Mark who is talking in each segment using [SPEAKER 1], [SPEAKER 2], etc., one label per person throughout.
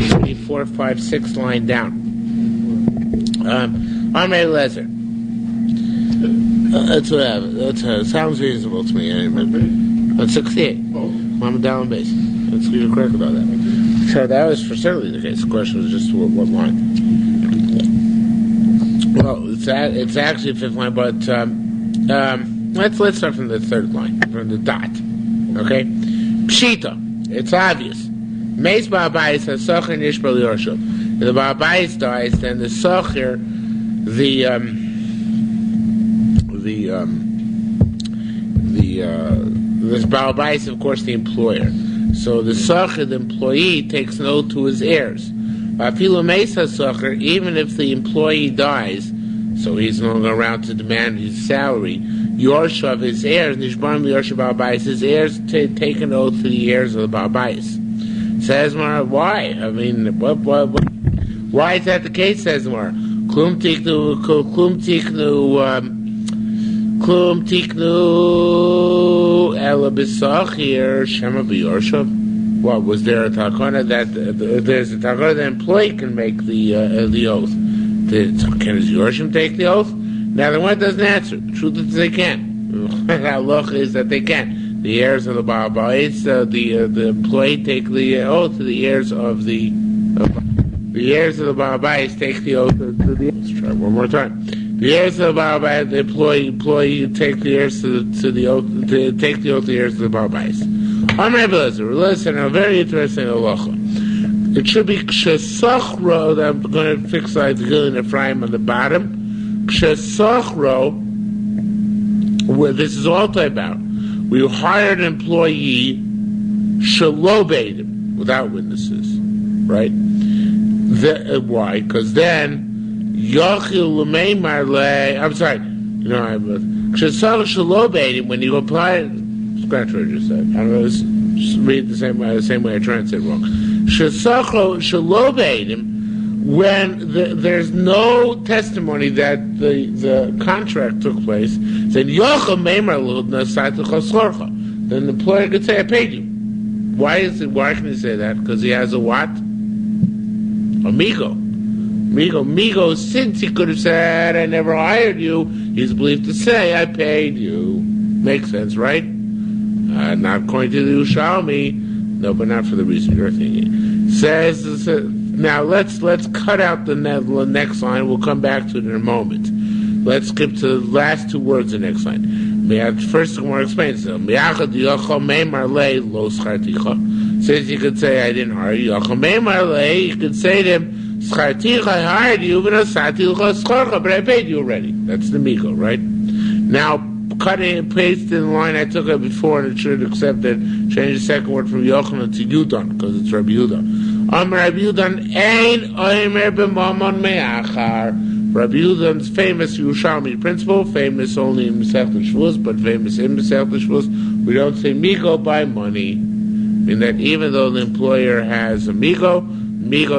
[SPEAKER 1] 3, 4, 5, 6 line down. Amrei Lezer. That's what I have. It sounds reasonable to me. That's 68. I'm down on base. Let's be correct about that. So that was for certainly the case. The question was just what line. Well, it's actually fifth line, but let's start from the third line, from the dot. Okay, Pshita. It's obvious. Meis ba'abayis hasocher nishbal Yerushalmi. If the ba'abayis dies, then the socher, this ba'abayis, of course, the employer. So the socher, the employee, takes an oath to his heirs. Afilu meis hasocher, even if the employee dies, so he's no longer around to demand his salary. Yorshav, his heirs, Nishbarim Yorshav Ba'abayis, his heirs take an oath to the heirs of the Ba'abayis. Says Mara, why? I mean, why is that the case? Says Mara, Klum tiknu ela b'sachir shema b'yorshav. What was there a takana that there's a takana the employee can make the oath? Can his Yerushalmi take the oath? Now the one doesn't answer. The truth is they can. The halacha is that they can. The heirs of the Ba'abayis, the employee take the oath to the heirs of the heirs of the Ba'abayis take the oath to the. Let's try one more time. The heirs of the Ba'abayis, the employee take the heirs to the oath to take the oath to the heirs of the Ba'abayis. Listen, a very interesting halacha. It should be Kshesachro. I'm going to fix like the Gil and Ephraim on the bottom. Kshesachro, where this is all talking about. We hired an employee, shalobed, without witnesses, right? Why? Because then, Yachil L'meimar Le. I'm sorry. Kshesachro shalobed, when you apply it, scratch what I just said. I don't know. Just read the same way I tried to say it wrong. Shesachro shalobed, when there's no testimony that the contract took place, then the employer could say, I paid you. Why can he say that? Because he has a what? Migo, since he could have said, I never hired you, he's believed to say, I paid you. Makes sense, right? Not according to the Yerushalmi. No, but not for the reason you're thinking. Says now let's cut out the next line. We'll come back to it in a moment. Let's skip to the last two words of the next line. First, I want to explain it. Since you could say I didn't hire you, you could say to him, I hired you, but I paid you already. That's the Miko, right? Now, cutting and pasting the line I took out before, and it should accept it. Change the second word from Yochanan to Yudan, because it's Rabbi Yehuda. Rabbi Yudan ein oimer b'mamon me'achar. Rabbi Yehudan's famous Yerushalmi principle, famous only in Masechet Shavuos, but famous in Masechet Shavuos. We don't say migo by money, meaning that even though the employer has a migo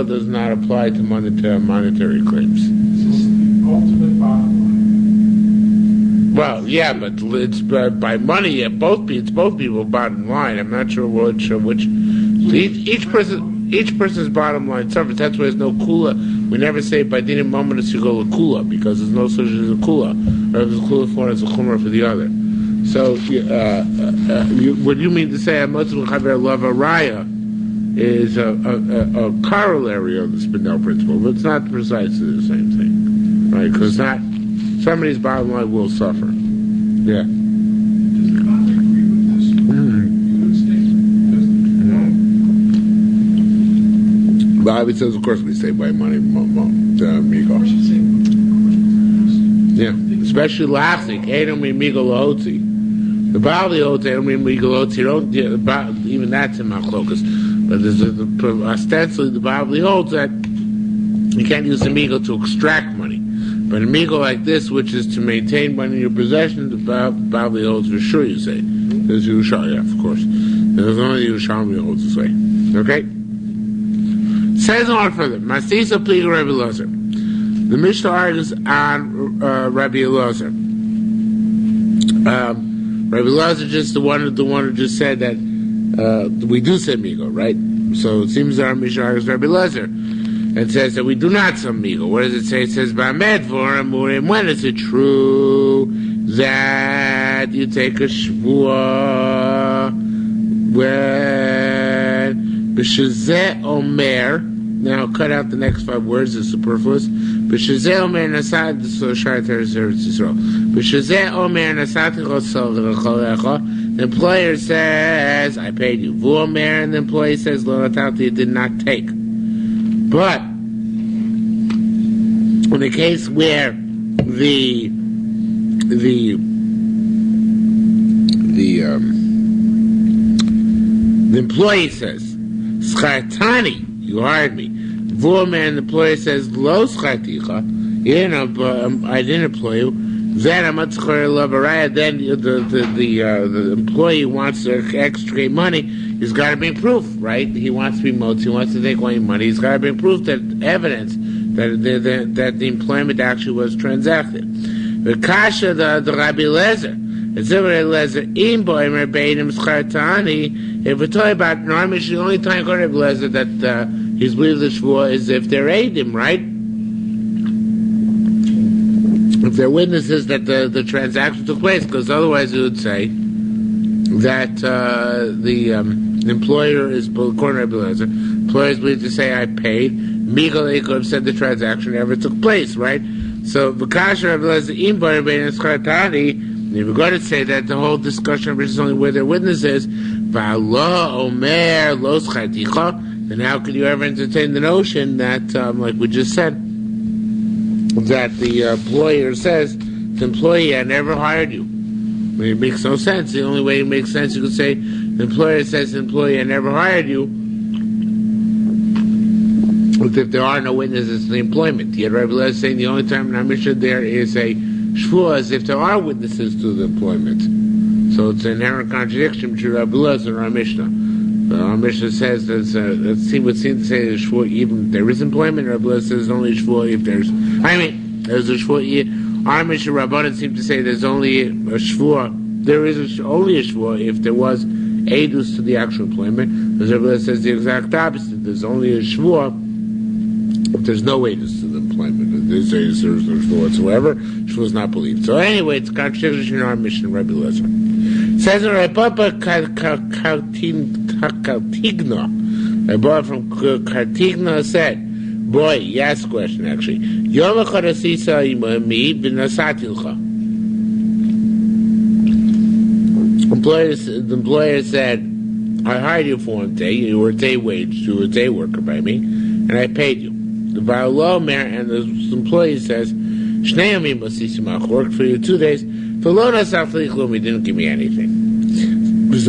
[SPEAKER 1] does not apply to monetary claims.
[SPEAKER 2] This is the ultimate bottom line.
[SPEAKER 1] Well, yeah, but it's by money. It's both people bottom line. I'm not sure which. Each person's bottom line suffers. That's why there's no kula. We never say by dinim momentous you go to kula, because there's no such as a kula. Or if there's a kula for one, it's a chumrah for the other. So, what you mean to say a Muslim chaver lava raya is a corollary of the Spindel principle, but it's not precisely the same thing, right? Because somebody's bottom line will suffer. Yeah.
[SPEAKER 2] Does the contract agree with this? Good statement.
[SPEAKER 1] Bobby says, of course, we say by money, Migo. Yeah, especially lachzik. Edom mi Migo lahotzi. The Bali holds Edom mi Migo lahotzi. Even that's in machlokas. But ostensibly, the Bali holds that you can't use the Migo to extract money. But a migo like this, which is to maintain money in your possession, the Bali holds for sure, you say. There's Yerushalmi, yeah, of course. There's only Yerushalmi holds this way. Okay? Says on further, Masisa Pliga Rabbi Elazar. The Mishnah argues on Rabbi Elazar. Rabbi Elazar just the one who just said that we do say migo, right? So it seems our Mishnah argues Rabbi Lezer. It says that we do not some Migel. What does it say? It says, Ba'amed Vorim Urim. When is it true that you take a Shavuos? When B'shazeh Omer. Now cut out the next 5 words, it's superfluous. B'shazeh Omer Nasad Shar Teres Eretz Yisrael. B'shazeh Omer Nasad Chosol L'Cholecha. The employer says, I paid you. V'omer, and the employee says, Lo Natati, you did not take. But in the case where the employee says, Schartani, you hired me. V'omer, the employer says, Lo Scharticha, I didn't employ you. Then then the employee wants to extricate money. He's got to bring proof, right? He wants to be motzed. He wants to take away money. He's got to bring proof, that evidence that the employment actually was transacted. The kasha the Rabbi Lezer. It's Rabbi Lezer. If we're talking about Narmish, the only time Rabbi Lezer that he's believed the Shavuos is if they're Eidim, right? If they're witnesses that the transaction took place, because otherwise it would say that the employer is, according to Rabbi Lezer, employer is believed to say, I paid. Michal, they could have said the transaction never took place, right? So, V'kash Rabbi Lezer, Im Bar Bein Eschartani, if we're going to say that the whole discussion is only where they're witnesses, V'Allah Omer Lo Scharticha, then how could you ever entertain the notion that, like we just said, that the employer says to the employee, I never hired you. I mean, it makes no sense. The only way it makes sense, you could say, the employer says to the employee, I never hired you, if there are no witnesses to the employment. Yet Rabbi Lezer is saying the only time in our Mishnah there is a Shavuos if there are witnesses to the employment. So it's an inherent contradiction between Rabbi Lezer and our Mishnah. Our Mishnah says would seem to say there's Shavuos even if there is employment. Rabbi Lezer says there's only a Shavuos if there's a Shavuos. Our Mishnah Rabbanan seem to say there's only a Shavuos. There is only a Shavuos if there was edus to the actual employment. As Rabbi Lezer says the exact opposite. There's only a Shavuos if there's no edus to the employment. There's no Shavuos whatsoever. Shavuos is not believed. So anyway, it's a contradiction in our Mishnah Rabbi Lezer. It says in Rabbi Kartigna, I bought from Kartigna said, boy, you asked a question actually. Yom Echad mi v'nasatilcha. The employer said, I hired you for 1 day. You were a day wage. You were a day worker by me, and I paid you. The Va'alo Mer and the employee says, Shnei yamim asisim, I worked for you 2 days. V'lo nasafli chlum, he didn't give me anything. It's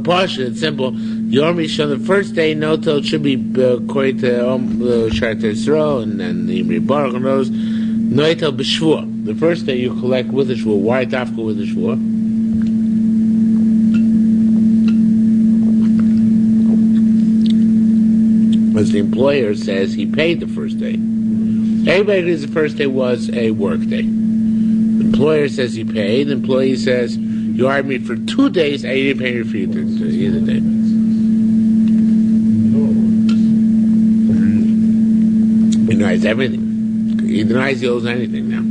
[SPEAKER 1] partial, it's simple. Yom Rishon, the first day, no till it should be koit Shar Yisrael, and then the Imri Baruch and those. No till b'Shvuah. The first day you collect with the Shavuos. Why dafka with the Shavuos? As the employer says, he paid the first day. Everybody agrees the first day was a work day. The employer says he paid. The employee says, you hired me for 2 days, and you didn't pay me for either day. He denies everything. He denies he owes anything now.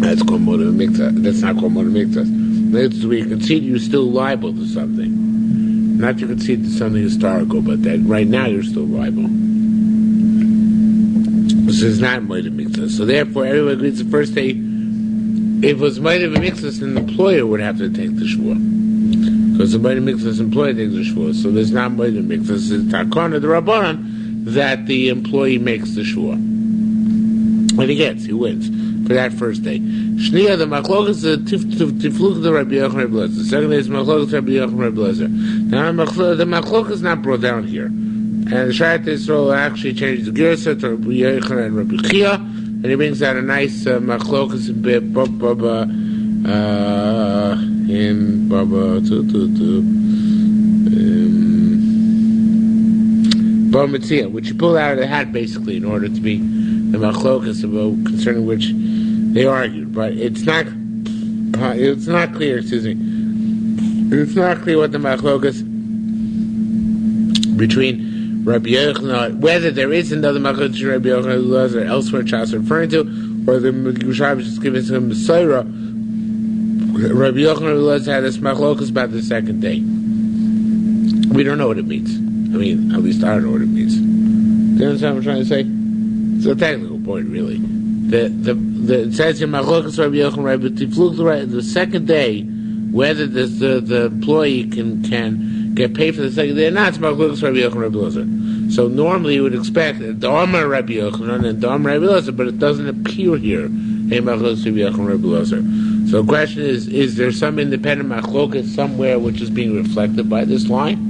[SPEAKER 1] That's called motive mikzah. That's not called motive mikzah. That's where you concede you're still liable to something. Not to concede to something historical, but that right now you're still liable. This is not motive mikzah. So therefore, everyone agrees the first day, if it was motive mikzah, then the employer would have to take the Shavuos. Because the motive mikzah employer takes the Shavuos. So there's not motive mikzah. It's takana the Rabbanan that the employee makes the Shavuos. And he wins for that first day. Shniya, the machlokas, the tifluk the Rabbi Yochanan Rabbi Lezer. The second day is machlokas Rabbi Yochanan Rabbi Lezer. Now the machlokas is not brought down here. And the Shar Yisrael actually changes the girsa to Rabbi Yochanan and Rabbi Chia, and he brings out a nice machlokas in Baba Mitzia, which he pulled out of the hat basically in order to be the machlokas concerning which they argued, but it's not clear. Excuse me. It's not clear what the machlokas between Rabbi Yochanan, whether there is another machlokas between Rabbi Yochanan and Elazar elsewhere Chas referring to, or the Yerushalmi is just giving him the Sora. Rabbi Yochanan and Elazar had this machlokas about the second day. We don't know what it means. I mean, at least I don't know what it means. Do you understand what I'm trying to say? It's a technical point, really. It says in machlokas Rabbi Yochanan, Rabbi Tifluk, the second day, whether the employee can get paid for the second day or not, it's machlokas Rabbi Yochanan, Rabbi Elazar. So normally you would expect Dharma Rabbi Yochanan and Dharma Rabbi Elazar, but it doesn't appear here in machlokas Rabbi Yochanan, Rabbi Elazar. So the question is there some independent machlokas somewhere which is being reflected by this line?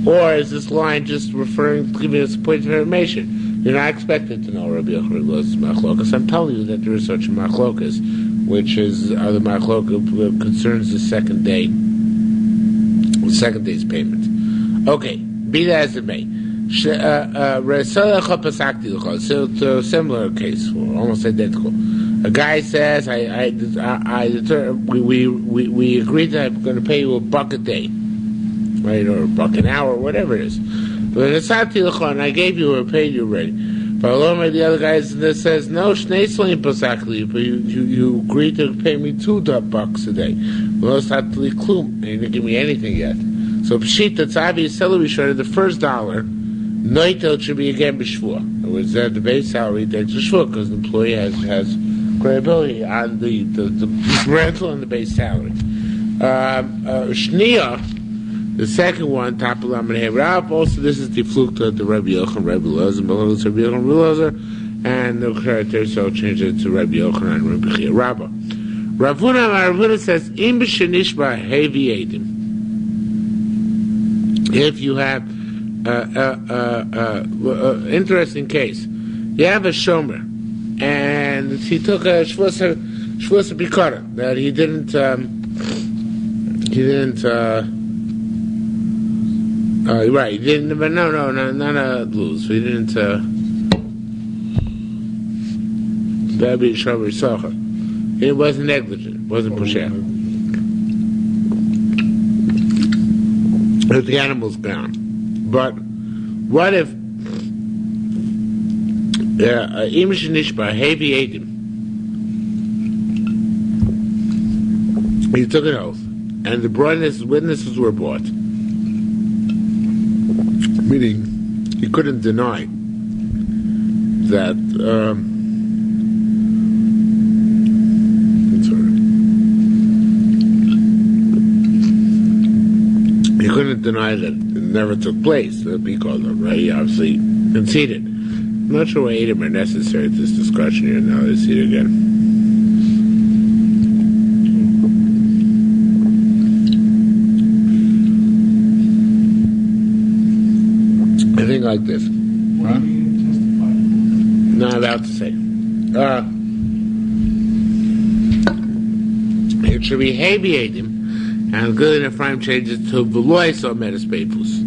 [SPEAKER 1] Or is this line just referring, giving us a point of information? You're not expected to know Rabbi Yochanan Rabbi Elazar's machlokas. I'm telling you that there is such a machlokas, which is the machlokas concerns the second day's payment. Okay, be that as it may. So similar case, almost identical. A guy says, we agreed that I'm going to pay you $1 a day, right, or $1 an hour, whatever it is. But it's not and I gave you or paid you already. But the other guy says, no, Shnei Slim Pasakli, but you agreed to pay me $2 a day. Well, it's not klum, and you didn't give me anything yet. So Pshit, that's obvious salary short, the first dollar, Noitel should be again b'shvua. It was the base salary takes a shvua, because the employee has credibility on the rental and the base salary. Shnia, the second one, Tapalam and Hevrab, also this is the fluke to the Rabbi Yochanan, Rabbi Elazar, Rabbi Yochanan, Rabbi Elazar, and the character, so change it to Rabbi Yochanan and Rabbi Chia Rabba. Ravuna says, Im b'shenishba hevi edim. If you have interesting case, you have a shomer, and he took a shvusa bikara that he didn't right, he didn't, but not a lose. He didn't, that'd be shomer socha. It wasn't negligent, wasn't pusher. If the animal's gone. But what if Imish Nishba heavy edim? He took an oath, and the witnesses were brought. Meaning, he couldn't deny that. He couldn't deny that it never took place, because he obviously conceded. I'm not sure why Edom are necessary at this discussion here. Now let's see it again. I think like this.
[SPEAKER 2] What do you mean testify?
[SPEAKER 1] Not allowed to say. It should be Hebi Edom. And good in Ephraim changes to Veloy so metis beifus.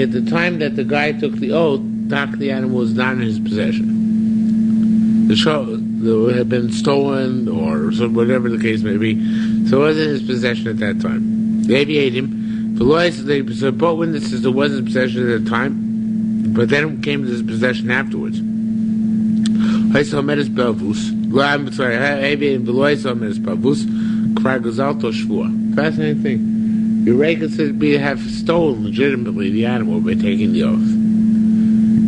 [SPEAKER 1] At the time that the guy took the oath, the animal was not in his possession. The show had been stolen or whatever the case may be, so it wasn't in his possession at that time. They ate him. Veloy, so both witnesses, it was in his possession at the time, but then it came to his possession afterwards. Fascinating thing. You're right, considered to have stolen legitimately the animal by taking the oath.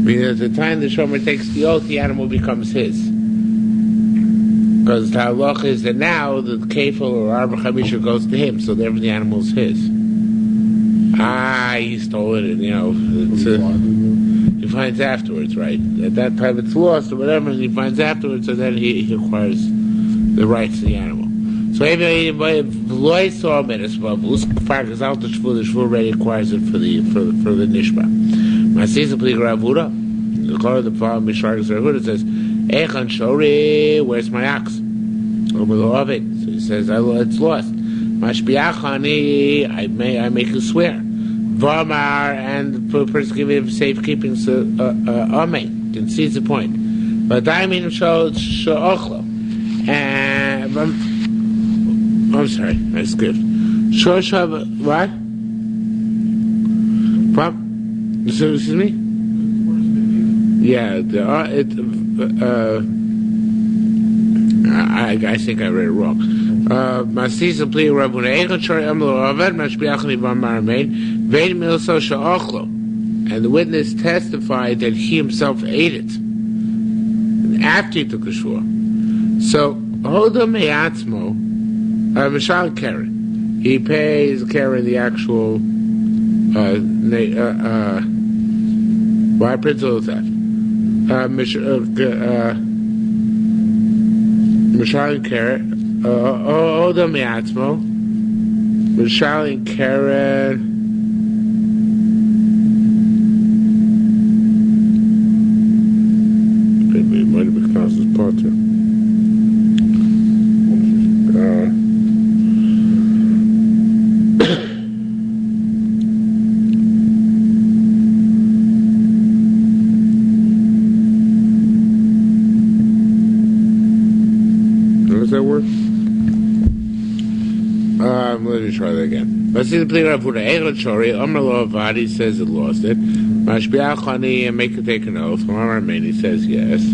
[SPEAKER 1] Meaning at the time the shomer takes the oath, the animal becomes his. Because the halacha is that now the kefil or arba chamisha goes to him, so therefore the animal is his. He stole it, and he finds afterwards, right? At that time it's lost or whatever, and he finds afterwards, so then he acquires the rights to the animal. So Veloy saw Menesvavus, Farkas out the Shvur already acquires it for the Nishba. Masisa Pli Gravura, the call of the Psalm Misharkas Rahuda says, Echan Shori, where's my ox? Over the of it. So he says, it's lost. Mashbiachani, I make you swear. Vamar, and the person giving safekeeping, Amen, concedes the point. But Daimin Shochlo. I'm sorry, I skipped. Shoshav, what? Excuse me? Yeah, I think I read it wrong. Masisa pli Rabun Eichel Shari Amlo Avad Mashbiachni Van Maramain Vein Milso Sha'achlo, and the witness testified that he himself ate it after he took a shua. So Hoda Me'atzmo Mishal Karen, he pays Karen the actual by principle of theft. Mishal Karen, Oda Me'atzmo, Mishal Karen, maybe it might have been Knas's part too. That work? Let me try that again. Let's see the plea of Buddha. Eichel Shori, Omer Lo Avad, says it lost it. Mashbiach Chani, and make it take an oath. Omar Armeni says yes.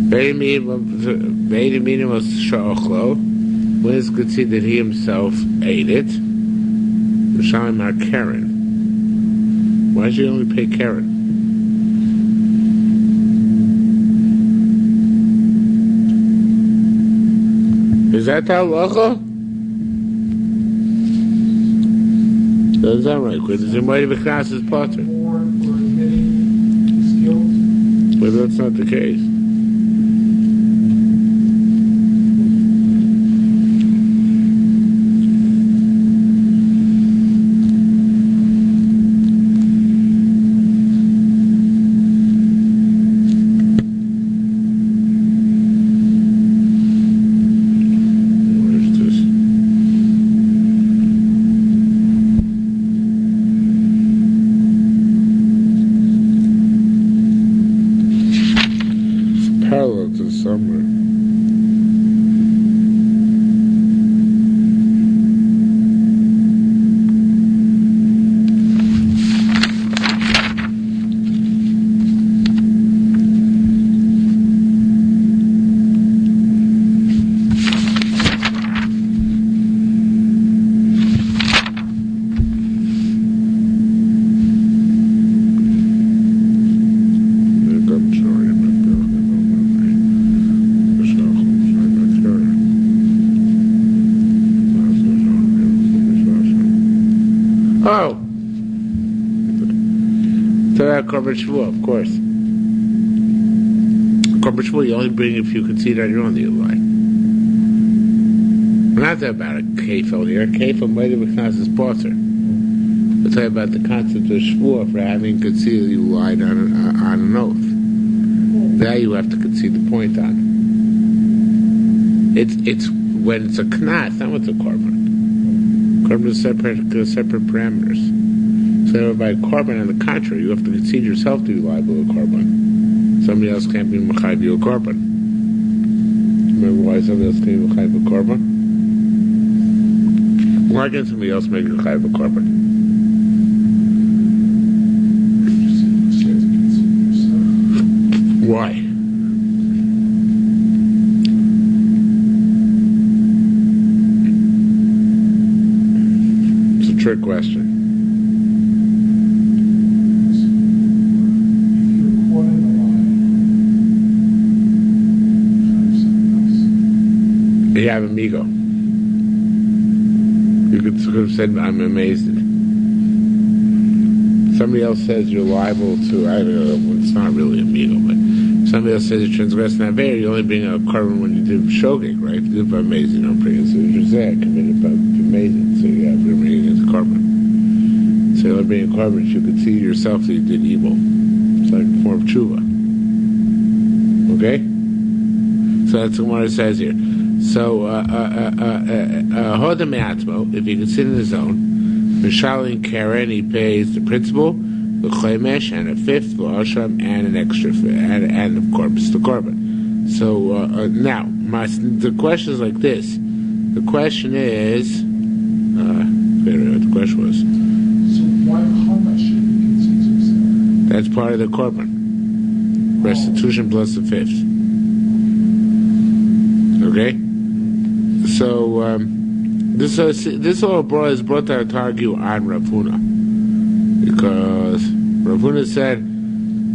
[SPEAKER 1] Ve'edi Minim was Sha'achlo. Witness could see that he himself ate it. Mishalim Mar Karen. Why should you only pay Karen? Is that halacha? Doesn't sound right. Because it might have been Knas's potter. But that's not the case. Somewhere. Oh! Korban Shavuos, of course. Korban Shavuos, you only bring if you concede on your own that you lie. We're not talking about a kefil here. Kefil might have been Knas's potter. We're talking about the concept of Shavuos for having conceded you lied on an oath. That you have to concede the point on. It's when it's a knas, not when it's a korban. Korban is separate parameters. So by korban, on the contrary, you have to concede yourself to be liable to a korban. Somebody else can't be mechayiv you a korban. Remember why somebody else can't be mechayiv a korban? Why can somebody else make mechayiv a korban? Why? It's a trick question. You have amigo. You could have said, I'm amazed. Somebody else says you're liable to, I don't know, it's not really amigo, but somebody else says you transgress an aver, you only bring a korban when you do shogeg, right? If you do amazing, don't bring it. So you just say, I committed amazing, so you have to bring it as a korban. So you're only bringing a korban, you could see yourself that you did evil. It's like a form of tshuva. Okay? So that's what it says here. So, Hoda Me'atzmo, if he can sit in his own, Mishalin Karen, he pays the principal, the Chomesh, and a fifth, the Ashram, and an extra, and of course, the korban. So, now, the question is like this. The question is, wait a That's part of the korban. Restitution plus the fifth. Okay? So, this all is brought to argue on Rav Huna. Because Rav Huna said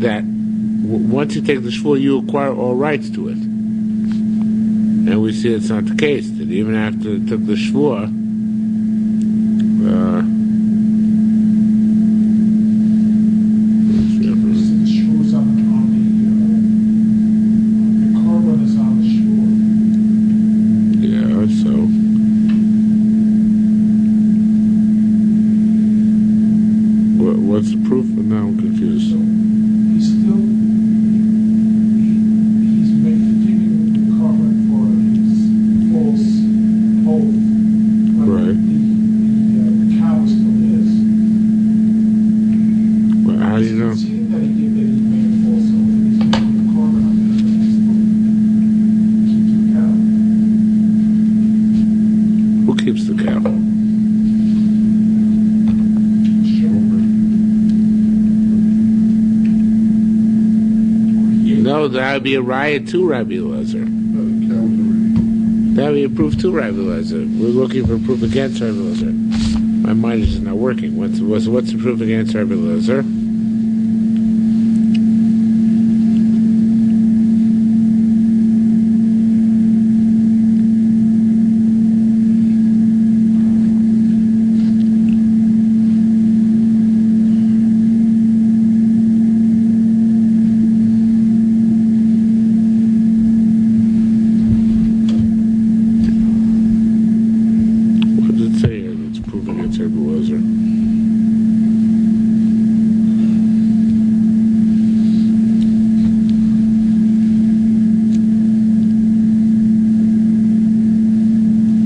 [SPEAKER 1] that once you take the shvuah, you acquire all rights to it. And we see it's not the case. That even after it took the shvuah, what's the proof? Now I'm confused.
[SPEAKER 2] So he's giving the korban for his false oath.
[SPEAKER 1] Right.
[SPEAKER 2] The cow still is.
[SPEAKER 1] Well, how do you know?
[SPEAKER 2] It's seen that he made a false oath, and he's making the korban on the keep the cow.
[SPEAKER 1] Who keeps the cow? No, that would be a riot to Rabbi Elazar. That would be a proof to Rabbi Elazar. We're looking for proof against Rabbi Elazar. My mind is just not working. What's the proof against Rabbi Elazar?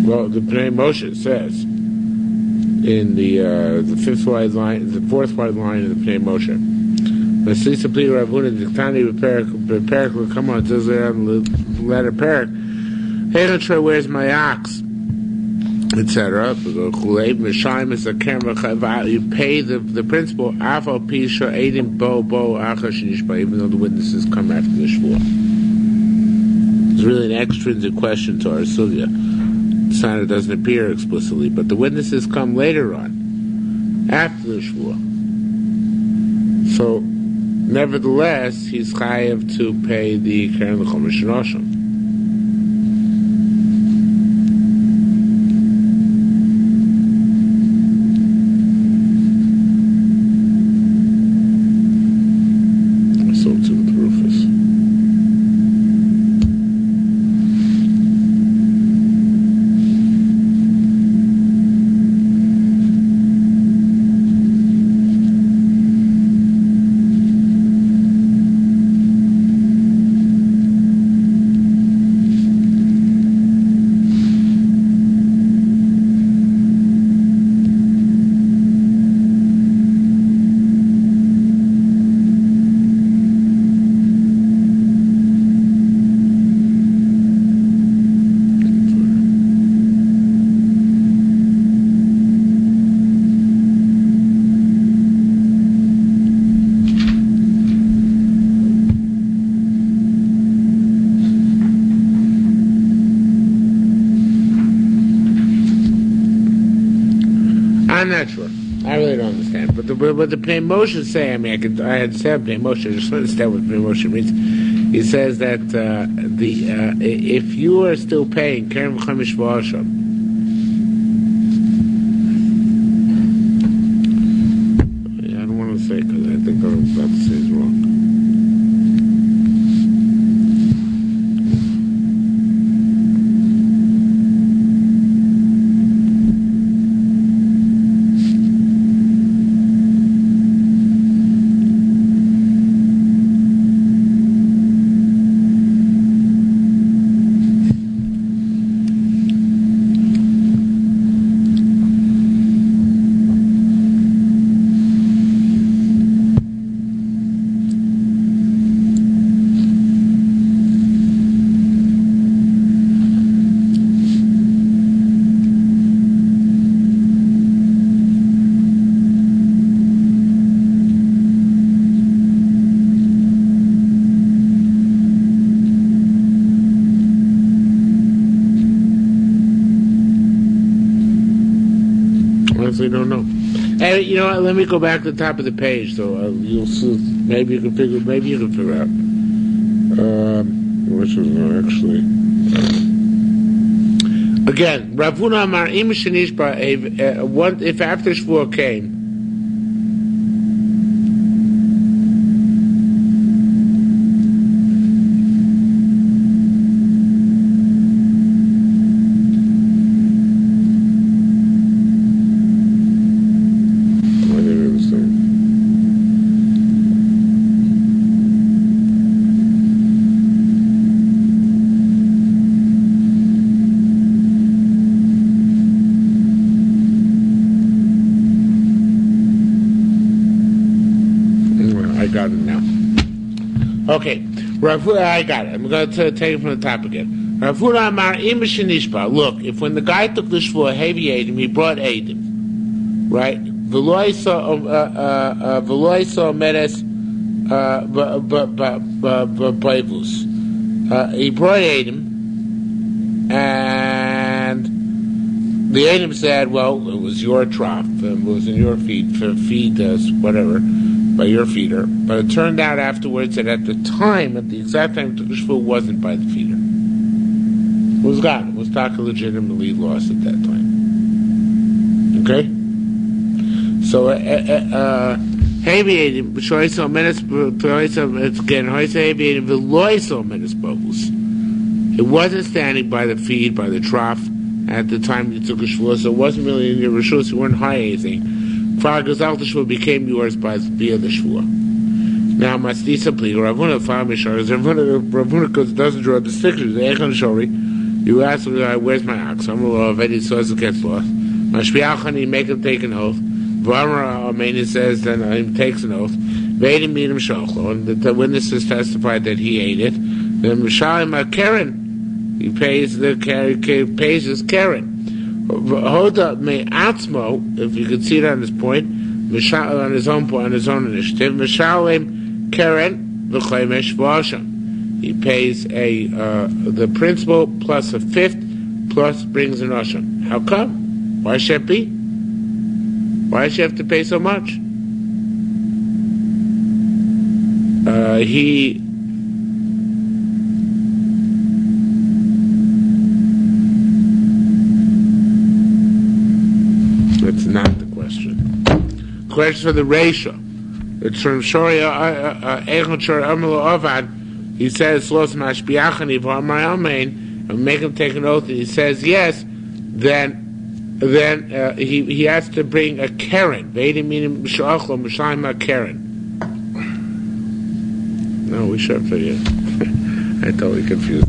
[SPEAKER 1] Well, the Pnei Moshe says in the fifth wide line, the fourth wide line of the Pnei Moshe. Masisa Pli Ravuna Diktani Beperik will come on. It says there on the letter Perik. Hechotra, where's my ox? Etc. You pay the principal Afal Pisha Adim Bo Achash Nishba, even though the witnesses come after the Shvuah. It's really an extrinsic question to our sugya. It doesn't appear explicitly, but the witnesses come later on, after the Shvuah. So, nevertheless, he's chayav to pay the Keren L'Chomesh Roshim. So to the proof is. I'm not sure. I really don't understand. But what the Pnei Moshe say, I mean, I understand Pnei Moshe. I just don't understand what Pnei Moshe means. He says that if you are still paying Keren V'Chomesh V'Asham, I don't want to say because I think what I'm about to say is wrong. don't know. And you know what? Let me go back to the top of the page, so you'll see. Maybe you can figure out. Which is actually. Again, Rav Huna Amar Im Shenishba. If after Shavuot came. Okay, I got it. I'm going to take it from the top again. Rav Huna Amar Im Shenishba. Look, if when the guy took the shvuah, heavy Eidim, he brought Eidim, right? V'lo saw meres b'ayvus. He brought Eidim, and the Eidim said, "Well, it was your trough, it was in your feed to feed us, whatever." By your feeder, but it turned out afterwards that at the exact time it took the shvuah, wasn't by the feeder. It was gone. It was taka legitimately lost at that time. Okay? So, heavy b'shoyso menes again, heavy v'loyso menes bobus. It wasn't standing by the feed, by the trough, at the time you took a shvuah, so it wasn't really in your rishus, you weren't high anything. Kfar Gazal the Shvuah became yours by via the Shvuah. Now, Mastisa plead, Rav Huna Far Mishar, Rav Huna doesn't draw distinctions. Echon Shori, you ask, where's my ox? I'm already so as it gets lost. Mashpiachani, make him take an oath. Varmar Armeni says, then he takes an oath. Veidim Minim Shachlo, and the witnesses testified that he ate it. Then Mishalim Keren, he pays his Keren. Hoda me atzmo, if you could see it on this point, on his own initiative, Mishalim Keren v'chaymesh v'asham. He pays the principal plus a fifth plus brings an asham. How come? Why should it be? Why should you have to pay so much? That's not the question. The question for the ratio. It's from Shoria Echon Shor Amelo Avad. He says Los Mashbiachani V'Amar Amen, and make him take an oath, and he says yes. Then he has to bring a Keren. Veidim Minim Shachlo Mishayim Keren. No, we should figure. I totally confused.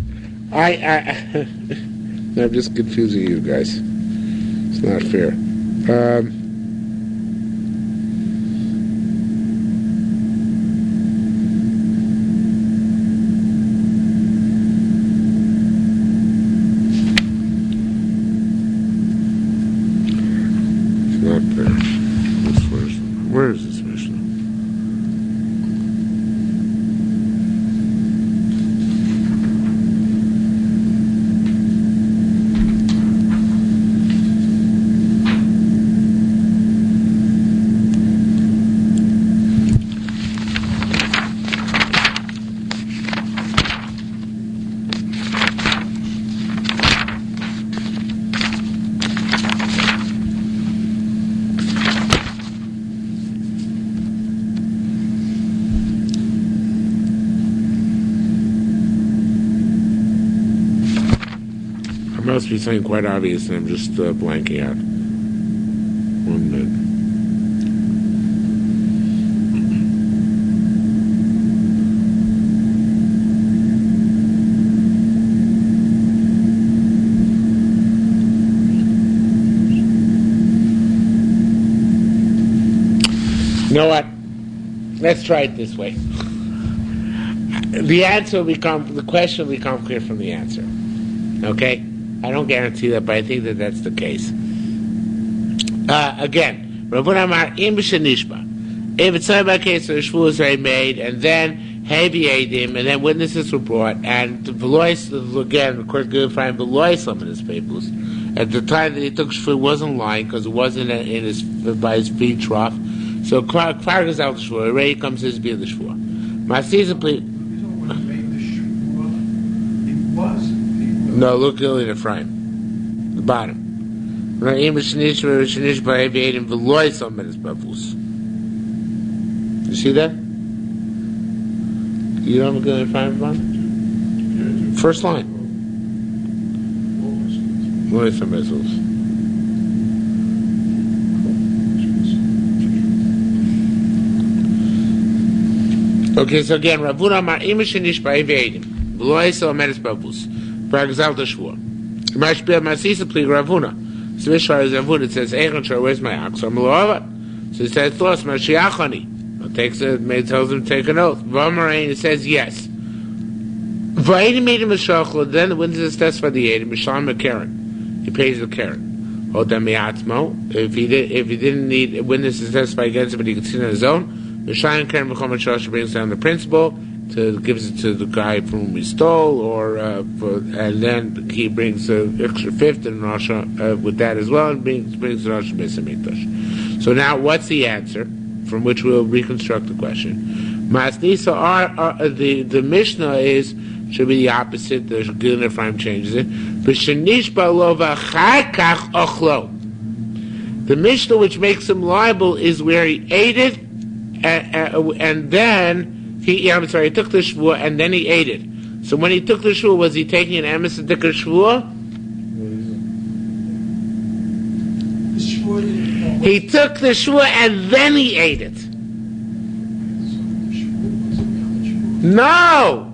[SPEAKER 1] I'm just confusing you guys. It's not fair. It's not fair. Where is this Mishnah? It must be something quite obvious, and I'm just blanking out. 1 minute. You know what? Let's try it this way. The question will become clear from the answer. Okay? I don't guarantee that, but I think that that's the case. Again, Rabban Amar Im Shenishba. If it's not about a case where the shvuah was already made, and then heavy Eidim, and then witnesses were brought, and the Velois, again, of course, good find Velois some of his papers, and At the time that he took shvuah, he wasn't lying because it wasn't by his feet trough. So kvar goes out the shvuah. Already comes his being the shvuah. Masisa, please.
[SPEAKER 2] When he made the shvuah, it was.
[SPEAKER 1] No, look in the frame, the bottom. You see that? You don't have a good in front of first line. What some missiles? Okay, so again, Ravuna Amar Imashinish Ba'evedim. V'loisa Omedes Bavus. Pragzal Tashvur. Mashbir Masisa Pli Ravuna. Svishar is Ravuna. It says, Eichon Shar, where's my ox? I'm Loava. So it says, Thlos Mashiachani. Tells him to take an oath. V'amarain, it says, yes. V'edim Edim Meshachlo, then the witnesses testify the Edim, Mishlam Karen. He pays the Karen. If he didn't need witnesses to testify against him, but he could sit on his own, Mishlam Karen B'chom brings down the principal, gives it to the guy from whom he stole, and then he brings an extra fifth and Rasha with that as well, and brings the Rasha Beis Hamikdash. So now, what's the answer? From which we'll reconstruct the question. Masnisa, the Mishnah should be the opposite. The Gilin Ephraim changes it. The Mishnah which makes him liable is where he ate it, and then he took the shvuah and then he ate it. So when he took the shvuah, was he taking an emes and took a shvuah? He took the shvuah and then he ate it. No!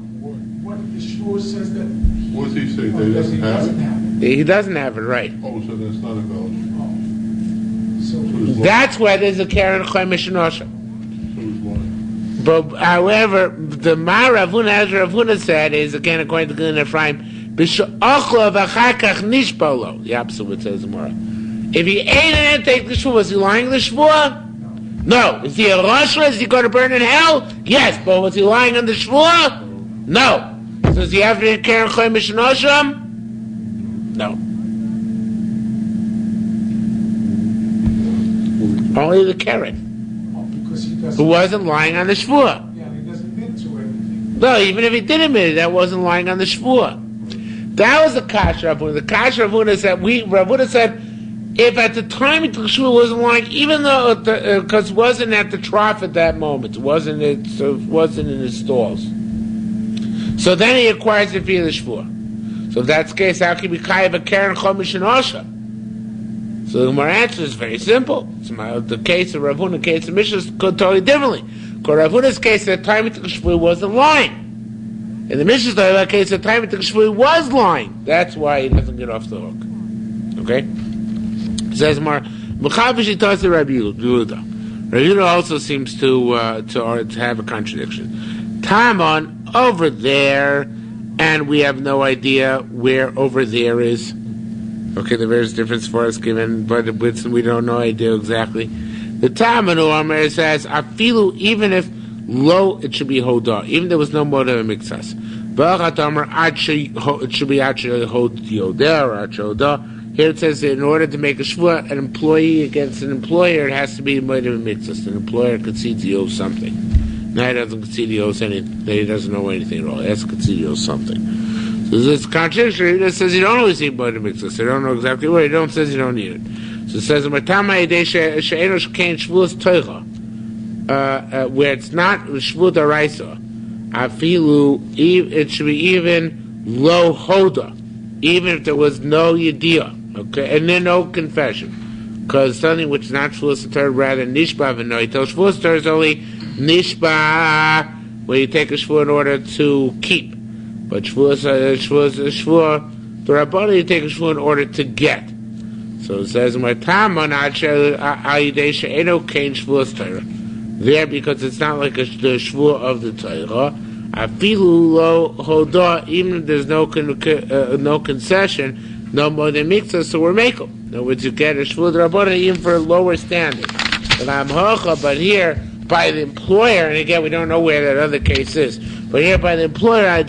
[SPEAKER 2] What the shvuah says that...
[SPEAKER 3] What does he say? That he doesn't have it?
[SPEAKER 1] He doesn't have it, right.
[SPEAKER 3] Oh, so that's not a valid
[SPEAKER 2] So
[SPEAKER 1] that's why there's a Karen Chomesh Nosha. But however, the Ma Ravuna, as Ravuna said, is again according to Gilin Ephraim, the opposite what says Gemara. If he ate it and take the shvuah, was he lying the shvuah? No. Is he a Roshra? Is he going to burn in hell? Yes. But was he lying on the shvuah? No. So does he have to Karen Chomesh Nosham? No. Only the Karen.
[SPEAKER 2] because he doesn't...
[SPEAKER 1] Who wasn't lying on the shvuah.
[SPEAKER 2] Yeah, he doesn't admit to anything.
[SPEAKER 1] No, even if he did admit it, that wasn't lying on the shvuah. That was the Kash Ravuna. The Kash Ravuna said, Ravuna said, if at the time he took shvuah wasn't lying, even though, because it wasn't at the trough at that moment, it wasn't in his stalls. So then he acquires the fee of the shvuah. So if that's the case, how can we chayav a Karen Chomesh and Osha? So the Gemara answer is very simple. So the case of Ravuna, the case of Mishnah is totally differently. Because Ravuna's case at the time he took shvuah wasn't lying. In the Mishnah's case at the time he took shvuah was lying. That's why he doesn't get off the hook. Okay? It says more. Mechavish tells the Rabbi Yehuda. Rabbi Yehuda also seems to have a contradiction. Taman over there, and we have no idea where over there is. Okay, the various difference for us given, but we don't know idea exactly. The Taman Omer says, Afilu, even if low, it should be Hodah, even if there was no motive in Mixas. It should be actually Hod Yodah or Hodah. Here it says that in order to make a shvuah, an employee against an employer, it has to be a motive in Mixas. An employer concedes he owes something. Now he doesn't concede he owes anything. He doesn't know anything at all. He has to concede he owes something. So this contradictory. It says you don't always need motive in Mixas. They don't know exactly where. It don't says you don't need it. So it says where it's not shvuah daraisa, afilu, it should be even lo hoda, even if there was no yediyah, okay, and then no confession, because something which is not shvuah satar, rather nishba v'noitel. Shvuah satar is only nishba, where you take a shvuah in order to keep, but shvuah the rabbana you take a shvuah in order to get. So it says, there, because it's not like the shvuah of the Torah, even if there's no concession, no more than mixer, so we're makel. In other words, you get a shvuah d'rabbanan even for a lower standing. But here, by the employer, and again, we don't know where that other case is, but here by the employer,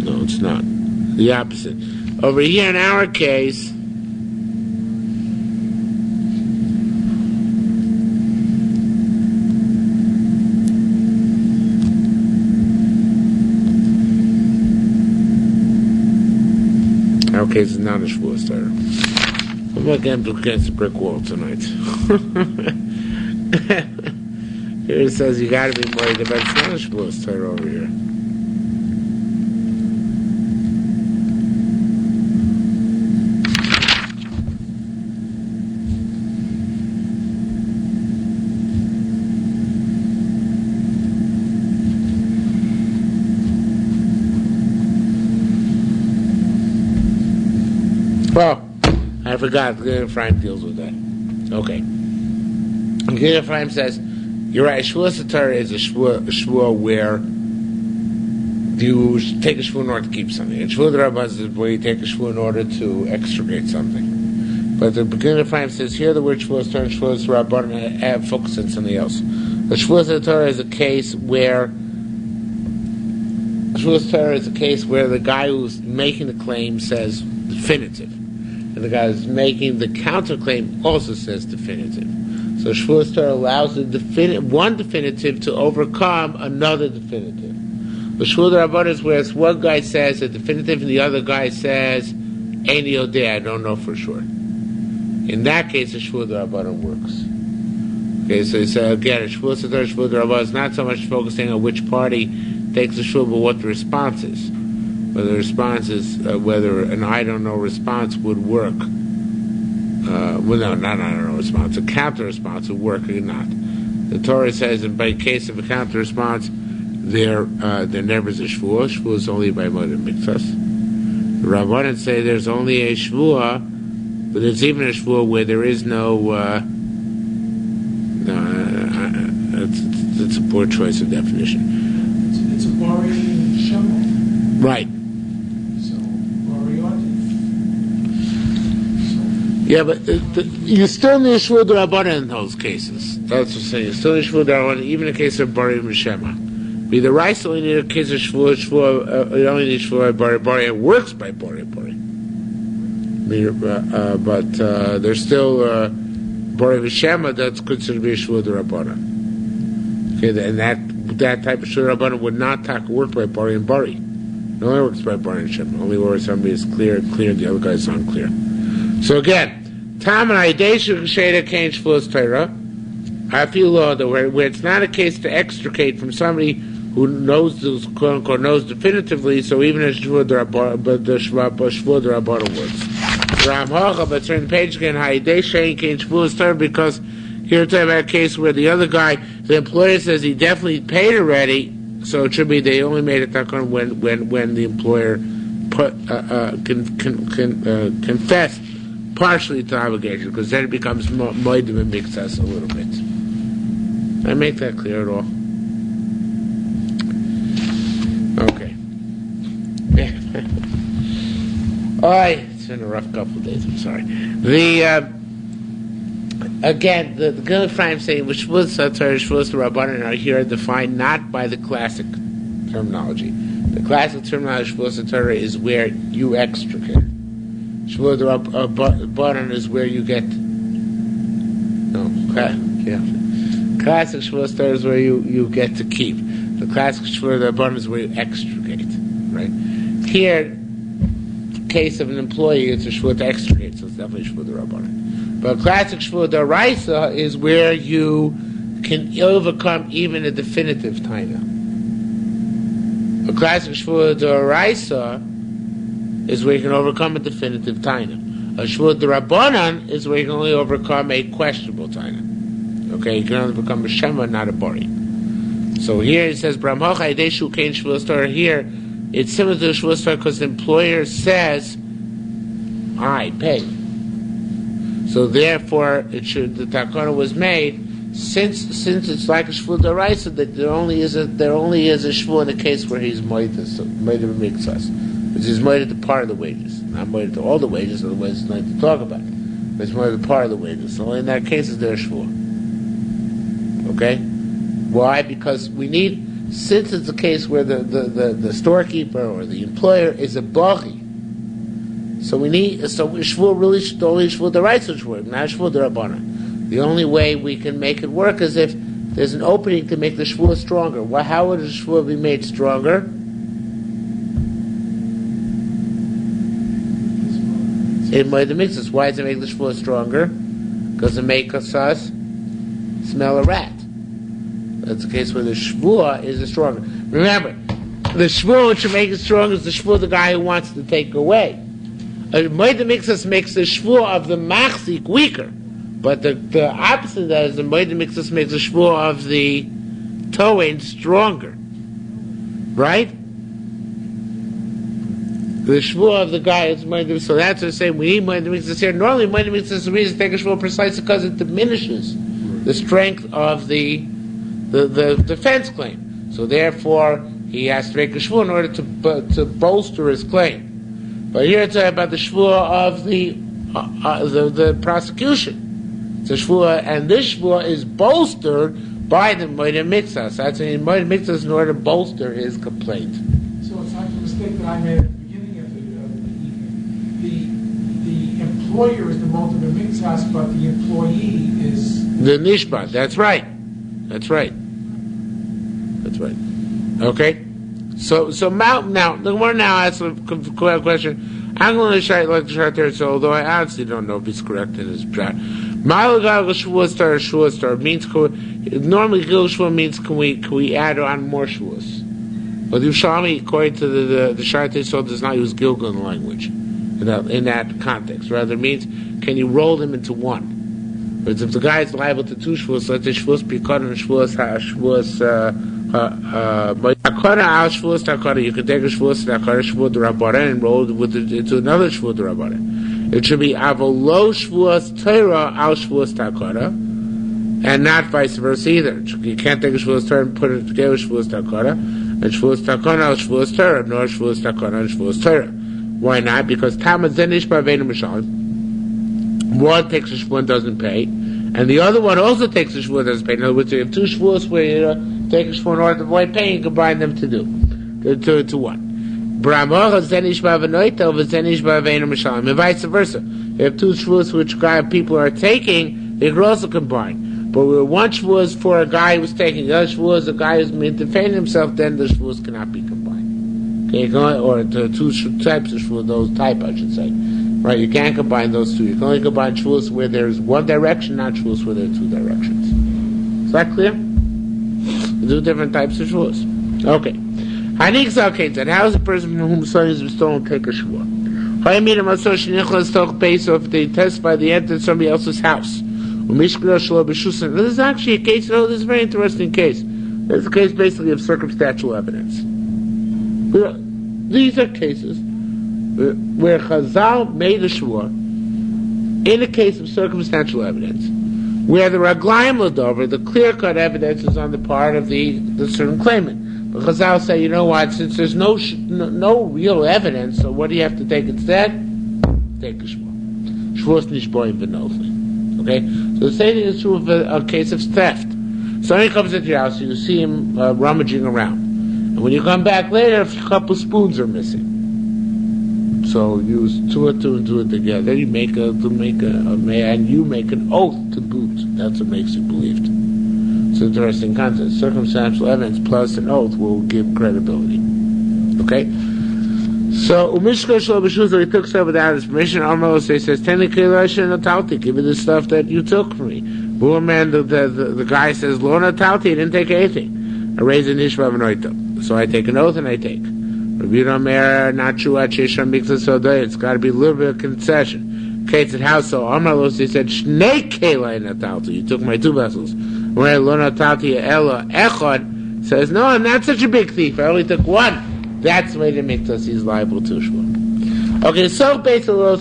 [SPEAKER 1] No, it's not. The opposite. Over here in our case, is not a Shavuos Torah. I'm not getting up against a brick wall tonight. Here it says you got to be worried about it's not a Shavuos Torah over here. Well, I forgot. Gilad Ephraim deals with that. Okay. Gilad Ephraim says, you're right, Shavuos Torah is a shvuah where you take a shvuah in order to keep something. And Shavuos Rabbah is where you take a shvuah in order to extricate something. But the Gilad Ephraim says, here the word Shavuos Torah and Shavuos Rabbah focus on something else. The Shavuos Torah is a case where the guy who's making the claim says definitive. And the guy who's making the counterclaim also says definitive. So Shavuos Torah allows one definitive to overcome another definitive. The Shavuos Rabbah is where one guy says a definitive and the other guy says, Ein Yodeh, I don't know for sure. In that case, the Shavuos Rabbah works. Okay, so he said again, Shavuos Torah, Shavuos Rabbah is not so much focusing on which party takes the Shavuos, but what the response is. Whether the response is whether an I don't know response would work. Well, no, not I don't know response. A counter response would work or not. The Torah says, in by case of a counter response, there never is a shvuah. Shvuah is only by moed mikvas. The Rabbanan say there's only a shvuah, but there's even a shvuah where there is no. It's a poor choice of definition.
[SPEAKER 2] It's a Bari Shema.
[SPEAKER 1] Right. Yeah, but you still need Shvuah D'Rabbanan in those cases. That's what I'm saying. You still need Shvuah D'Rabbanan, even in the case of Bari Mishema. Be the rice only need a case of Shvuah. You only need Shvuah Bari. Bari works by Bari. But there's still Bari Mishema that's considered to be a Shvuah D'Rabbanan. Okay, and that type of Shvuah D'Rabbanan would not work by Bari and Bari. It only works by Bari and Shema. Only where somebody is clear, and the other guy is unclear. So again, Tam and Aideshu Sheda Kain Shavuos Torah. I feel where it's not a case to extricate from somebody who knows those quote unquote knows definitively. So even a Shavuos D'Rabbanan, but the Shavuos D'Rabbanan works. Ram Hacha, but turn the page again. Aideshu Kain Shavuos Torah, because here we're talking about a case where the other guy, the employer says he definitely paid already. So it should be they only made a takon when the employer confessed partially to obligation, because then it becomes moedim and mixas a little bit. Did I make that clear at all? Okay. It's been a rough couple of days. I'm sorry. The Gilad Ephraim saying which Shavuos Torah, Shavuos Rabbanan are here defined not by the classic terminology. The classic terminology of Shavuos Torah is where you extricate. Shavuos Rabbanan is where you get. Classic Shavuos Torah is where you get to keep. The classic Shavuos Rabbanan is where you extricate. Right here, case of an employee, it's a Shavuot to extricate, so it's definitely Shavuot Rabbanan. But classic Shavuot D'Oraisa is where you can overcome even a definitive taina. A classic Shavuot D'Oraisa is where you can overcome a definitive taina. A Shavuot D'Rabbanan is where you can only overcome a questionable taina. Okay, you can only become a Shema, not a Bari. So here it says, Bramhocha Ideshu Kain Shavuos Torah. Here, it's similar to Shavuos Torah because the employer says, I pay. So therefore, the takana was made since it's like a shvuah d'oraisa that there only is a shvuah in the case where he's moed mikvas, which is moed to part of the wages, not moed to all the wages. Otherwise, it's not to talk about it. But it's moed to part of the wages. So only in that case is there a shvuah. Okay, why? Because we need since it's a case where the storekeeper or the employer is a bachi, so shvur really should only shvur the rights of shvur, not shvur the rabbanan. The only way we can make it work is if there's an opening to make the shvur stronger. How would the shvur be made stronger? In Moed HaMikzas. Why does it make the shvur stronger? Because it makes us smell a rat. That's the case where the shvur is the stronger. Remember, the shvur which should make it stronger is the shvur the guy who wants to take away. Moed HaMikzas makes the shvur of the machzik weaker, but the opposite of that is the Moed HaMikzas makes the shvur of the tohen stronger. Right? The shvur of the guy is Moed HaMikzas. So that's what I'm saying. We need Moed HaMikzas here. Normally, Moed HaMikzas is the reason to take a shvur precisely because it diminishes the strength of the defense claim. So therefore, he has to make a shvur in order to bolster his claim. But here it's about the shvur of the prosecution. It's a shvur, and this shvur is bolstered by the Moed HaMikzas. That's in Moed HaMikzas in order to bolster his complaint.
[SPEAKER 2] So it's like the mistake that I made at the beginning of the evening. The employer is the Moed HaMikzas, but the employee is
[SPEAKER 1] the nishbat. That's right. Okay. So now the more now asks a question. I'm going to try like to there. So although I honestly don't know if he's correct in his draft. Ma'alagal shvuas star means normally gil shvuah means can we add on more shvuas? But Yerushalmi, according to the Shartei Sod, does not use gilgal in the language in that context. Rather, it means can you roll them into one? But if the guy is liable to two shvuas, let's say shvuas pikad and shvuas you can take a shvuas takara shvuas d'rabbanan and roll it into another shvuas d'rabbanan. It should be avolo shvuas Torah al shvuas takara, and not vice versa either. You can't take a shvuas Torah and put it together with shvuas takara, and shvuas takara al shvuas Torah, nor shvuas takara al shvuas Torah. Why not? Because tamad zenish ba'veinu mishalim. One takes a shvuah and doesn't pay, and the other one also takes a shvuah and doesn't pay. In other words, you have two shvuahs where you take a shvuah in order to avoid paying, combine them to one. And vice versa. You have two shvuahs which people are taking, they can also combine. But where one shvuah is for a guy who's taking, the other shvuah is a guy who's defending himself, then the shvuahs cannot be combined. Okay, or the two types of shvuah, those type I should say. Right, you can't combine those two. You can only combine shvuos where there's one direction, not shvuos where there are two directions. Is that clear? Two different types of shvuos. Okay. Then how is a person from whom something is stolen take a shvuah? So if they testify they entered somebody else's house. This is actually a case, this is a very interesting case. This is a case basically of circumstantial evidence. These are cases where Chazal made a shvuah in a case of circumstantial evidence, where the raglayim ladover, the clear-cut evidence is on the part of the certain claimant. But Chazal say, you know what, since there's no real evidence, so what do you have to take instead? Take a shvuah. Shvuah's nishboim v'nochli. Okay? So the same thing is true of a case of theft. Somebody comes into your house, you see him rummaging around. And when you come back later, a couple spoons are missing. So use two and two together. You make and you make an oath to boot. That's what makes you believed. It's an interesting concept. Circumstantial evidence plus an oath will give credibility. Okay. So Umishka Shlo B'Shuzah, he took stuff without his permission. Almost he says, "Teni Kilashin Natalti, give me the stuff that you took from me." Bullman, the guy says, "Lo Natalti, he didn't take anything. I raise an Ishva V'Noita, so I take an oath and I take." Rabbi Omer, not true at Shisham Mikzas Sodai. It's got to be a little bit of concession. Okay, it's at house. So Amalos, he said, Shnei Kelai Natalti. You took my two vessels. Where Lo Natalti Ella Echad says, no, I'm not such a big thief. I only took one. That's the way to make us he's liable to shvuah. Okay, so basically,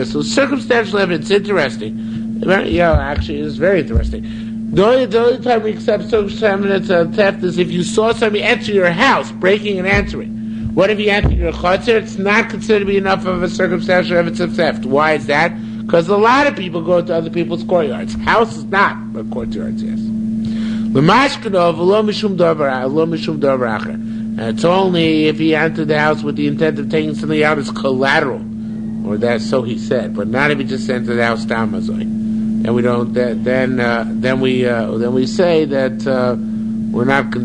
[SPEAKER 1] so circumstantial evidence, interesting. Yeah, actually, it's very interesting. The only time we accept circumstantial evidence of theft is if you saw somebody enter your house, breaking and entering. What if you enter your chutzner? It's not considered to be enough of a circumstantial evidence of theft. Why is that? Because a lot of people go to other people's courtyards. House is not, but courtyards, yes. And it's only if he entered the house with the intent of taking something out as collateral, or that so he said, but not if he just entered the house damazoi. And we don't. Then we say that we're not.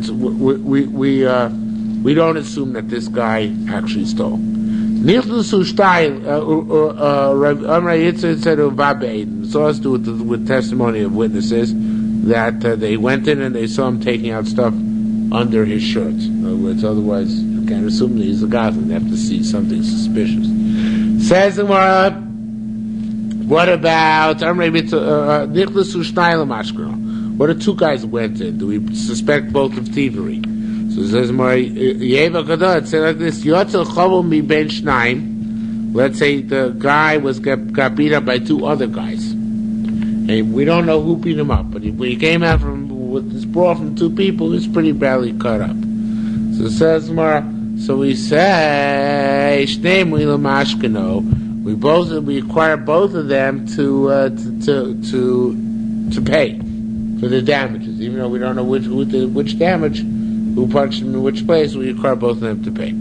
[SPEAKER 1] We don't assume that this guy actually stole. So has to do with testimony of witnesses that they went in and they saw him taking out stuff under his shirts. In other words, otherwise you can't assume that he's a goblin. They have to see something suspicious. Says the Gemara, what about what if two guys went in? Do we suspect both of thievery? So it says the Gemara, it says like this: let's say the guy got beat up by two other guys. And we don't know who beat him up, but when he came out with this brawl from two people, it's pretty badly cut up. So it says so we say we require both of them to pay for the damages, even though we don't know which damage, who punched him in which place. We require both of them to pay.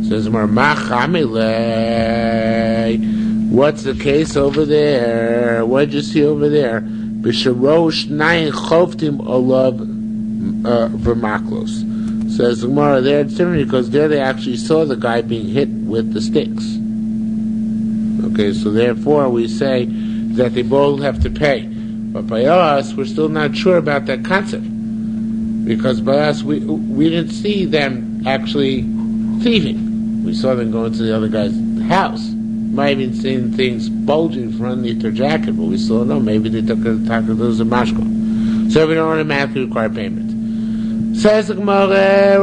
[SPEAKER 1] So it says what's the case over there? What did you see over there? B'sharosh nayin chovtim olav v'maklos. Says the Gemara, there it's different because there they actually saw the guy being hit with the sticks. Okay, so therefore we say that they both have to pay. But by us, we're still not sure about that concept. Because by us, we didn't see them actually thieving. We saw them going to the other guy's house. Might have even seen things bulging from underneath their jacket, but we still don't know. Maybe they took a taco of mashko. So we don't automatically require payment. Says the Gemara,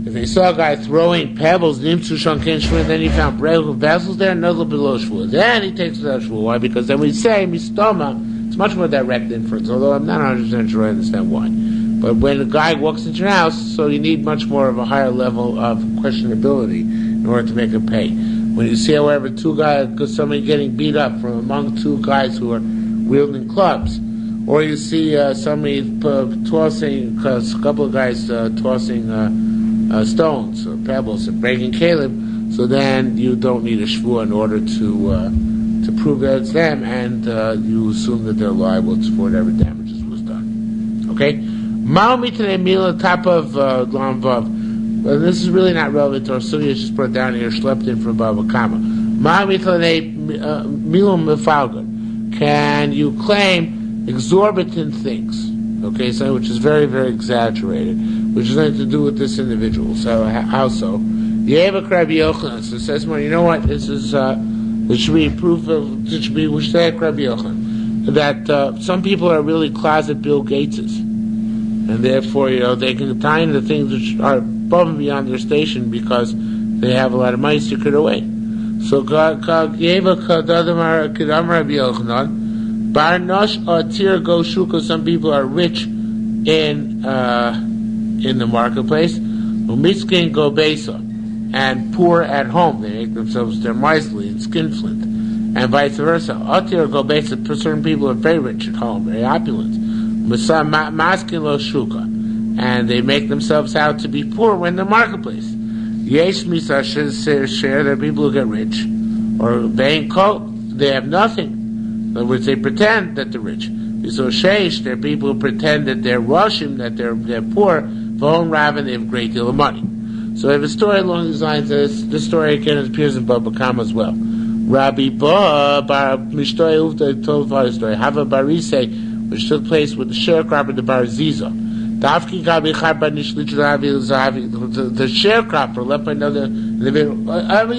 [SPEAKER 1] if they saw a guy throwing pebbles, then he found vessels there, no below shvuah. Then he takes the shvuah. Why? Because then we say mistoma. It's much more direct inference, although I'm not 100% sure I understand why. But when a guy walks into your house, so you need much more of a higher level of questionability in order to make him pay. When you see, however, two guys, because somebody getting beat up from among two guys who are wielding clubs, or you see somebody tossing, a couple of guys tossing stones or pebbles and breaking caleb, so then you don't need a shvuah in order to prove that it's them, and you assume that they're liable for whatever damages was done. Okay? Ma'omi today meal top of Lamvav. Well, this is really not relevant to our study. It's just brought down here, schlepped in from Baba Kama. Can you claim exorbitant things? Okay, so which is very, very exaggerated, which has nothing to do with this individual. So how so? You have a Rabbi Yochanan. So it says, well, you know what? This is this should be proof of. This should be which say Rabbi Yochanan that some people are really closet Bill Gateses, and therefore they can tie into things which are above and beyond their station because they have a lot of money secret away. So God gave a kadadamar kedam Rabbi Yochanan bar nosh atir go shuka. Some people are rich in the marketplace. Umiskin go besa, and poor at home. They make themselves their miserly and skinflint, and vice versa. Atir go besa. Certain people are very rich at home, very opulent. Maskin lo shuka, and they make themselves out to be poor when in the marketplace. Yesh misa share. There are people who get rich, or vein coat. They have nothing. In other words, they pretend that they're rich. So sheish, there are people who pretend that they're rushing, that they're poor. V'hom raven, they have a great deal of money. So I have a story along these lines. This story again appears in Baba Kama as well. Rabbi Ba Bar Mishtoy Uvda told a story. Hava Barise, which took place with the sharecropper, the Bar Ziza. The sharecropper left by another individual,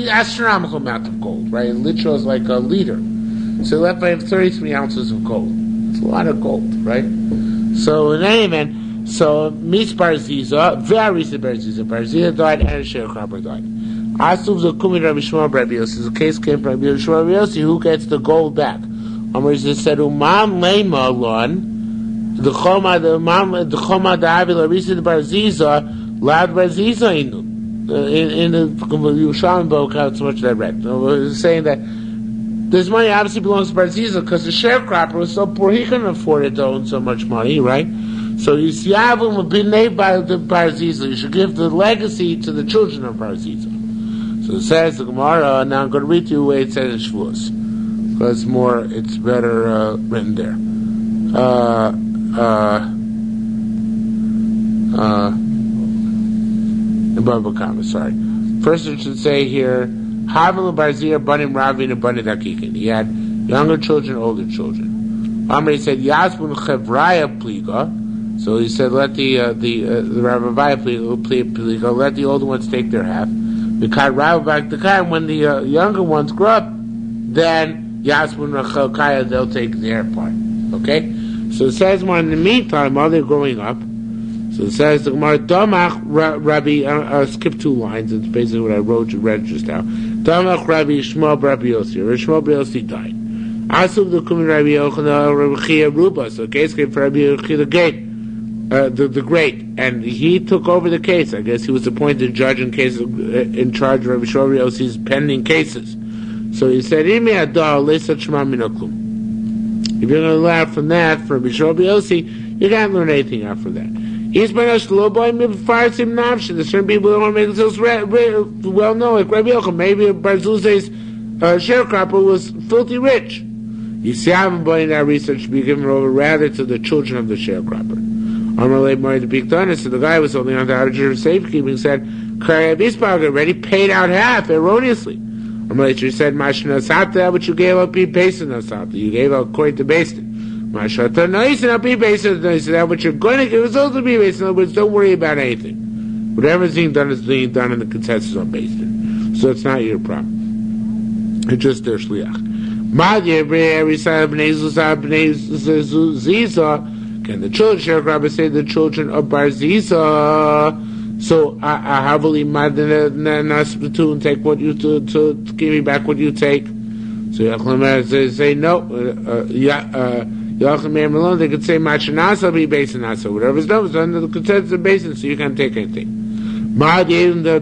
[SPEAKER 1] astronomical amount of gold, right? Literal is like a liter. So he left by him 33 ounces of gold. It's a lot of gold, right? So in any event, so meets Bar Ziza, very recent Bar Ziza. Bar Ziza died and a sharecropper died. Asuv Zakumi Rabbi Shmuel Rabbi Yossi. The case came from Rabbi Shmuel Rabbi Yossi, who gets the gold back. Amar said, Umam Lema Lon. The Choma Davi Larisa the Barziza, Lad Barziza in the Yerushalmi Shavuos, how much I read. It was saying that This money obviously belongs to Barziza because the sharecropper was so poor he couldn't afford it to own so much money, right? So you see, will be made by the Barziza. You should give the legacy to the children of Barziza. So it says the Gemara. Now I'm going to read to you the way it says in Shavuos, because it's better written there. In Baba Kama, sorry. First it should say here, Havel Barzir Banim Ravin and Banim Dakikin. He had younger children, older children. Amri said, Yasbun Chevraya Pliga. So he said, let the Rabbi Pliga, let the older ones take their half. Because when the younger ones grow up, then Yasbun Chelkaya, they'll take their part. Okay? So it says more in the meantime, while they're growing up, so it says the Gemara, Damach Rabbi, skip 2 lines, it's basically what I read just now. Damach Rabbi Shmuel Rabbi Yossi, Shmuel Rabbi Yossi died. Asub the Kumin Rabbi Yochanan Rabbi Chia Ruba, so case came for Rabbi Yochanan the Great, and he took over the case. I guess he was appointed judge in charge of Rabbi Shmuel Yossi's pending cases. So he said, if you're going to learn from that, from Rabbi Shmuel Yossi, you can't learn anything out from that. He's been a slow boy, there's certain people don't want to make themselves well known, like Rabbi Yochanan. Maybe Barzuz's sharecropper was filthy rich. You see, I haven't been in that research to be given over rather to the children of the sharecropper. Amalei married the big donor, so the guy was holding on to outer safekeeping, said, Karayabisbag already paid out half erroneously. Amalei said, Mashna Sata, what you gave up, be based on Sata. You gave out according to based. Mashata, no, you said, be based on that. What you're going to give is also be based on. In other words, don't worry about anything. Whatever's being done is being done, and the consensus on based on. So it's not your problem. It's just their shliach. Can the children, sharecropper, say the children of Barziza? So Havali Madana take what you to give me back what you take. So Yachlam say no. Yachlam Malone, they could say Machanasa be based on Nasa. Whatever's done was under the consensus of basis, so you can't take anything. Children of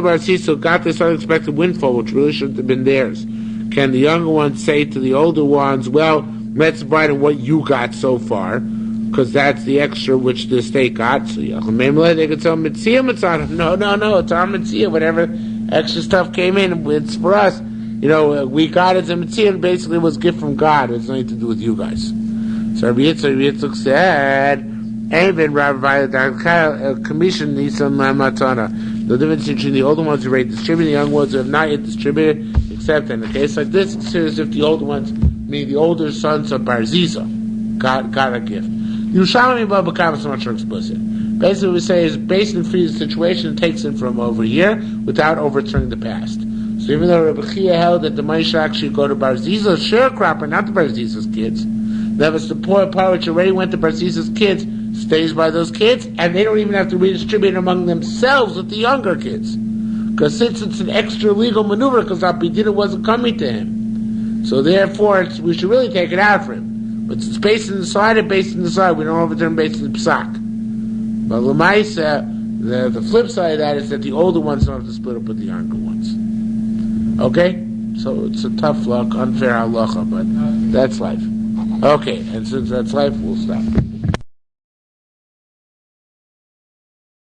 [SPEAKER 1] Barziza got this unexpected windfall, which really shouldn't have been theirs. Can the younger ones say to the older ones, well, let's divide on what you got so far, because that's the extra which the state got. So they could tell Mitzvah, it's on. No, it's our Mitzvah. Whatever extra stuff came in, it's for us. We got it as a Mitzvah, and basically it was a gift from God. It has nothing to do with you guys. So Rabbi Yitzchak said, Even Rabbi commission Nisan Matana. The difference between the older ones who already distributed, the young ones who have not yet distributed, except in a case like this, it's as if the older ones, meaning the older sons of Barziza, got a gift. Yerushalmi Shavuos is much more explicit. Basically, what we say is, based on the situation, takes it from over here without overturning the past. So even though Rabbi Chia held that the money should actually go to Barziza's sharecropper, not to Barziza's kids, that was the poor part which already went to Barziza's kids, stays by those kids, and they don't even have to redistribute among themselves with the younger kids. Because since it's an extra legal maneuver, because Abidina wasn't coming to him. So therefore, we should really take it out for him. But it's based on the side, we don't overturn based on the psak. But Lamaisa, the flip side of that is that the older ones don't have to split up with the younger ones. Okay? So it's a tough luck, unfair halacha, but that's life. Okay, and since that's life, we'll stop.